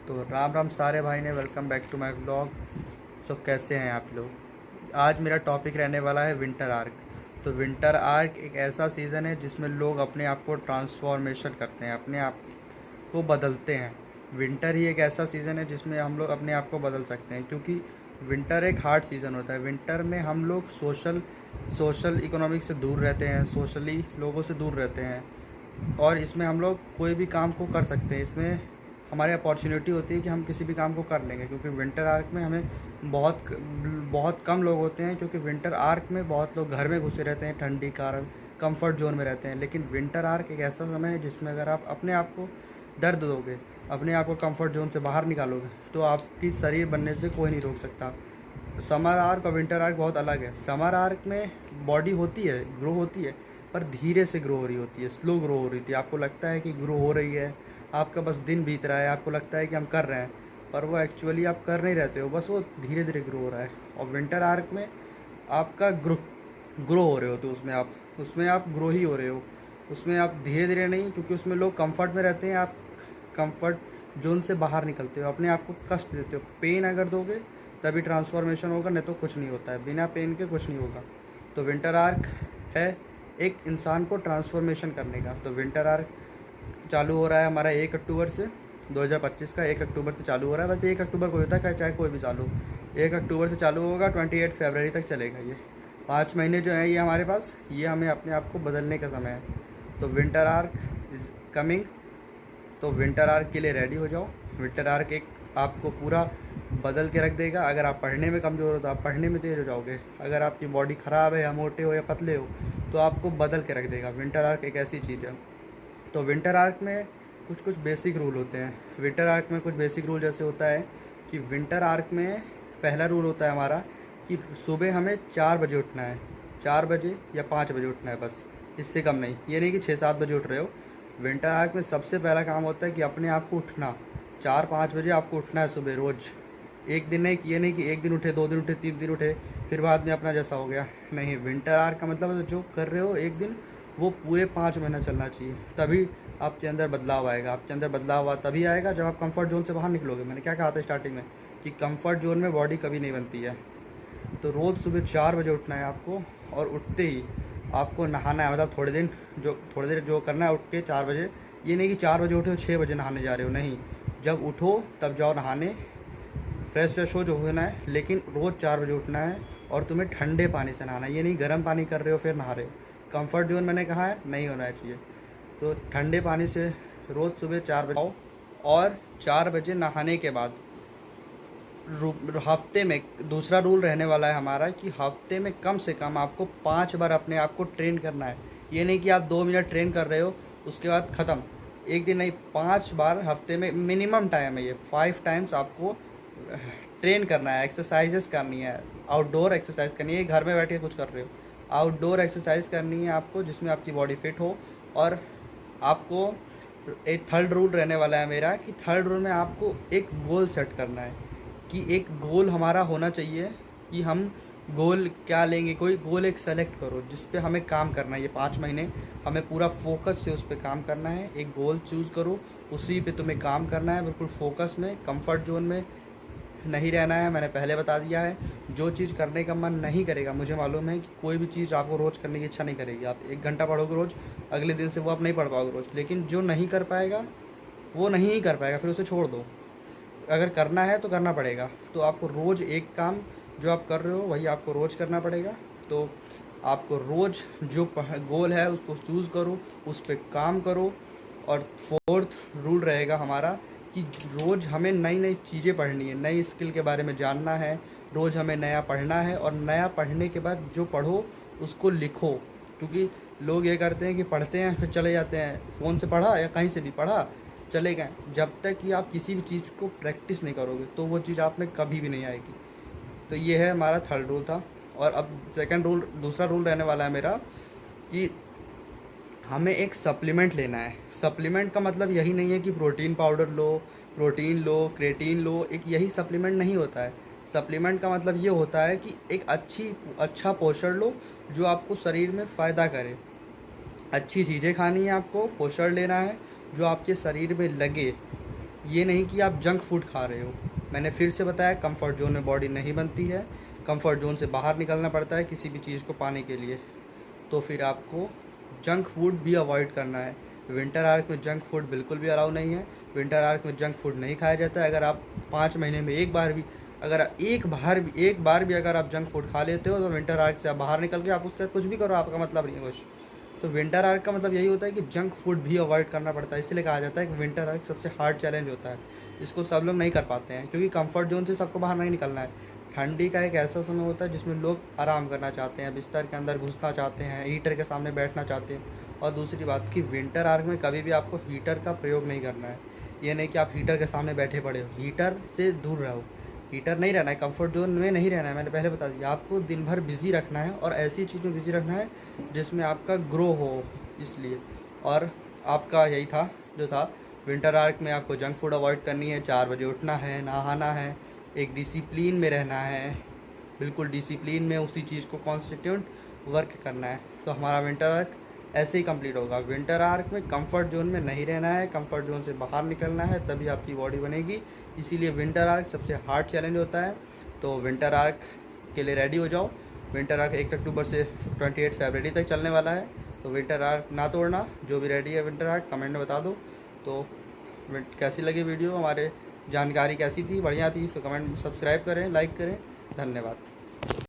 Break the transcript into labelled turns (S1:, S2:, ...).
S1: तो राम राम सारे भाई ने, welcome back to my blog. So कैसे हैं आप लोग? आज मेरा टॉपिक रहने वाला है विंटर आर्क। तो विंटर आर्क एक ऐसा सीज़न है जिसमें लोग अपने आप को ट्रांसफॉर्मेशन करते हैं, अपने आप को बदलते हैं। विंटर ही एक ऐसा सीज़न है जिसमें हम लोग अपने आप को बदल सकते हैं, क्योंकि विंटर एक हार्ड सीज़न होता है। विंटर में हम लोग सोशल इकोनॉमिक से दूर रहते हैं, सोशली लोगों से दूर रहते हैं, और इसमें हम लोग कोई भी काम को कर सकते हैं। इसमें हमारी अपॉर्चुनिटी होती है कि हम किसी भी काम को कर लेंगे, क्योंकि विंटर आर्क में हमें बहुत कम लोग होते हैं, क्योंकि विंटर आर्क में बहुत लोग घर में घुसे रहते हैं, ठंडी कारण कंफर्ट जोन में रहते हैं। लेकिन विंटर आर्क एक ऐसा समय है जिसमें अगर आप अपने आप को दर्द दोगे, अपने आप को कंफर्ट जोन से बाहर निकालोगे, तो आपकी शरीर बनने से कोई नहीं रोक सकता। समर आर्क और विंटर आर्क बहुत अलग है। समर आर्क में बॉडी होती है, ग्रो होती है, पर धीरे से ग्रो हो रही होती है, स्लो ग्रो हो रही थी। आपको लगता है कि ग्रो हो रही है, आपका बस दिन बीत रहा है, आपको लगता है कि हम कर रहे हैं, पर वो एक्चुअली आप कर नहीं रहते हो, बस वो धीरे धीरे ग्रो हो रहा है। और विंटर आर्क में आपका ग्रो हो रहे हो, तो उसमें आप ग्रो ही हो रहे हो, उसमें आप धीरे धीरे नहीं, क्योंकि उसमें लोग कंफर्ट में रहते हैं, आप कंफर्ट जोन से बाहर निकलते हो, अपने आप को कष्ट देते हो। पेन अगर दोगे तभी ट्रांसफॉर्मेशन होगा, नहीं तो कुछ नहीं होता है, बिना पेन के कुछ नहीं होगा। तो विंटर आर्क है एक इंसान को ट्रांसफॉर्मेशन करने का। तो विंटर आर्क चालू हो रहा है हमारा 1 अक्टूबर से, 2025 का 1 अक्टूबर से चालू हो रहा है। वैसे 1 अक्टूबर को होता है, चाहे कोई भी चालू, 1 अक्टूबर से चालू होगा, 28 फरवरी तक चलेगा। ये 5 महीने जो हैं ये हमारे पास, ये हमें अपने आप को बदलने का समय है। तो विंटर आर्क इज़ कमिंग। तो विंटर आर्क के लिए रेडी हो जाओ। विंटर आर्क एक आपको पूरा बदल के रख देगा। अगर आप पढ़ने में कमज़ोर हो तो आप पढ़ने में तेज़ हो जाओगे। अगर आपकी बॉडी ख़राब है, या मोटे हो या पतले हो, तो आपको बदल के रख देगा। विंटर आर्क एक ऐसी चीज़ है। तो विंटर आर्क में कुछ बेसिक रूल होते हैं। विंटर आर्क में कुछ बेसिक रूल जैसे होता है कि विंटर आर्क में पहला रूल होता है हमारा कि सुबह हमें 4 बजे उठना है, 4 बजे या 5 बजे उठना है, बस इससे कम नहीं। ये नहीं कि 6-7 बजे उठ रहे हो। विंटर आर्क में सबसे पहला काम होता है कि अपने आप को उठना, 4-5 बजे आपको उठना है सुबह रोज़। एक दिन नहीं, ये नहीं कि एक दिन उठे, 2 दिन उठे, 3 दिन उठे, फिर बाद में अपना जैसा हो गया। नहीं, विंटर आर्क का मतलब जो कर रहे हो एक दिन, वो पूरे 5 महीना चलना चाहिए, तभी आपके अंदर बदलाव आएगा। आपके अंदर बदलाव तभी आएगा जब आप कंफर्ट जोन से बाहर निकलोगे। मैंने क्या कहा था स्टार्टिंग में कि कंफर्ट जोन में बॉडी कभी नहीं बनती है। तो रोज़ सुबह 4 बजे उठना है आपको, और उठते ही आपको नहाना है। मतलब थोड़ी देर जो करना है, उठ के 4 बजे, ये नहीं कि 4 बजे उठे और 6 बजे नहाने जा रहे हो, नहीं। जब उठो तब जाओ नहाने, फ्रेश हो जो होना है, लेकिन रोज़ 4 बजे उठना है, और तुम्हें ठंडे पानी से नहाना है। ये नहीं गर्म पानी कर रहे हो फिर नहा रहे हो। कंफर्ट जोन मैंने कहा है नहीं होना चाहिए। तो ठंडे पानी से रोज़ सुबह 4 बजे आओ, और 4 बजे नहाने के बाद हफ्ते में दूसरा रूल रहने वाला है हमारा कि हफ्ते में कम से कम आपको 5 बार अपने आप को ट्रेन करना है। ये नहीं कि आप 2 मिनट ट्रेन कर रहे हो उसके बाद ख़त्म, एक दिन नहीं, 5 बार हफ्ते में मिनिमम टाइम है ये। 5 टाइम्स आपको ट्रेन करना है, एक्सरसाइजेस करनी है, आउटडोर एक्सरसाइज करनी है। घर में बैठ के कुछ कर रहे हो, आउटडोर एक्सरसाइज करनी है आपको, जिसमें आपकी बॉडी फिट हो। और आपको एक थर्ड रूल रहने वाला है मेरा कि थर्ड रूल में आपको एक गोल सेट करना है, कि एक गोल हमारा होना चाहिए कि हम गोल क्या लेंगे। कोई गोल एक सेलेक्ट करो जिस पे हमें काम करना है। ये 5 महीने हमें पूरा फोकस से उस पर काम करना है। एक गोल चूज़ करो, उसी पे तुम्हें काम करना है, बिल्कुल फोकस में, कंफर्ट जोन में नहीं रहना है। मैंने पहले बता दिया है, जो चीज़ करने का मन नहीं करेगा, मुझे मालूम है कि कोई भी चीज़ आपको रोज़ करने की इच्छा नहीं करेगी। आप 1 घंटा पढ़ोगे रोज़, अगले दिन से वो आप नहीं पढ़ पाओगे रोज़। लेकिन जो नहीं कर पाएगा वो नहीं ही कर पाएगा, फिर उसे छोड़ दो। अगर करना है तो करना पड़ेगा। तो आपको रोज़ एक काम जो आप कर रहे हो वही आपको रोज़ करना पड़ेगा। तो आपको रोज़ जो गोल है उसको चूज़ करो, उस पर काम करो। और 4th रूल रहेगा हमारा कि रोज़ हमें नई नई चीज़ें पढ़नी है, नई स्किल के बारे में जानना है। रोज़ हमें नया पढ़ना है, और नया पढ़ने के बाद जो पढ़ो उसको लिखो। क्योंकि लोग ये करते हैं कि पढ़ते हैं फिर चले जाते हैं, फ़ोन से पढ़ा या कहीं से भी पढ़ा, चले गए। जब तक कि आप किसी भी चीज़ को प्रैक्टिस नहीं करोगे तो वो चीज़ आप में कभी भी नहीं आएगी। तो ये है हमारा थर्ड रूल था। और अब दूसरा रूल रहने वाला है मेरा कि हमें एक सप्लीमेंट लेना है। सप्लीमेंट का मतलब यही नहीं है कि प्रोटीन पाउडर लो, प्रोटीन लो, क्रेटीन लो, एक यही सप्लीमेंट नहीं होता है। सप्लीमेंट का मतलब ये होता है कि एक अच्छा पोषण लो जो आपको शरीर में फ़ायदा करे। अच्छी चीज़ें खानी है आपको, पोषण लेना है जो आपके शरीर में लगे, ये नहीं कि आप जंक फूड खा रहे हो। मैंने फिर से बताया, कंफर्ट जोन में बॉडी नहीं बनती है, कंफर्ट जोन से बाहर निकलना पड़ता है किसी भी चीज़ को पाने के लिए। तो फिर आपको जंक फूड भी अवॉइड करना है। विंटर आर्क में जंक फूड बिल्कुल भी अलाउ नहीं है। विंटर आर्क में जंक फूड नहीं खाया जाता है। अगर आप 5 महीने में एक बार भी अगर आप जंक फूड खा लेते हो तो विंटर आर्क से आप बाहर निकल के आप उसके बाद कुछ भी करो, आपका मतलब नहीं है कुछ। तो विंटर आर्क का मतलब यही होता है कि जंक फूड भी अवॉइड करना पड़ता है। इसलिए कहा जाता है कि विंटर आर्क सबसे हार्ड चैलेंज होता है। इसको सब लोग नहीं कर पाते हैं क्योंकि कंफर्ट जोन से सबको बाहर नहीं निकलना है। ठंडी का एक ऐसा समय होता है जिसमें लोग आराम करना चाहते हैं, बिस्तर के अंदर घुसना चाहते हैं, हीटर के सामने बैठना चाहते हैं। और दूसरी बात कि विंटर आर्क में कभी भी आपको हीटर का प्रयोग नहीं करना है। ये नहीं कि आप हीटर के सामने बैठे पड़े हो, हीटर से दूर रहो। हीटर नहीं रहना है, कंफर्ट जोन में नहीं रहना है। मैंने पहले बता दिया, आपको दिन भर बिज़ी रखना है और ऐसी चीज़ में बिज़ी रखना है जिसमें आपका ग्रो हो, इसलिए। और आपका यही था जो था, विंटर आर्क में आपको जंक फूड अवॉइड करनी है, 4 बजे उठना है, नहाना है, एक डिसिप्लिन में रहना है, बिल्कुल डिसिप्लिन में उसी चीज़ को कॉन्स्टिट्यूट वर्क करना है। तो हमारा विंटर आर्क ऐसे ही कंप्लीट होगा। विंटर आर्क में कंफर्ट जोन में नहीं रहना है, कंफर्ट जोन से बाहर निकलना है, तभी आपकी बॉडी बनेगी। इसीलिए विंटर आर्क सबसे हार्ड चैलेंज होता है। तो विंटर आर्क के लिए रेडी हो जाओ। विंटर आर्क 1 अक्टूबर से 28 फरवरी तक चलने वाला है। तो विंटर आर्क ना तोड़ना। जो भी रेडी है विंटर आर्क कमेंट में बता दो। तो कैसी लगी वीडियो, हमारे जानकारी कैसी थी, बढ़िया थी तो कमेंट सब्सक्राइब करें, लाइक करें। धन्यवाद।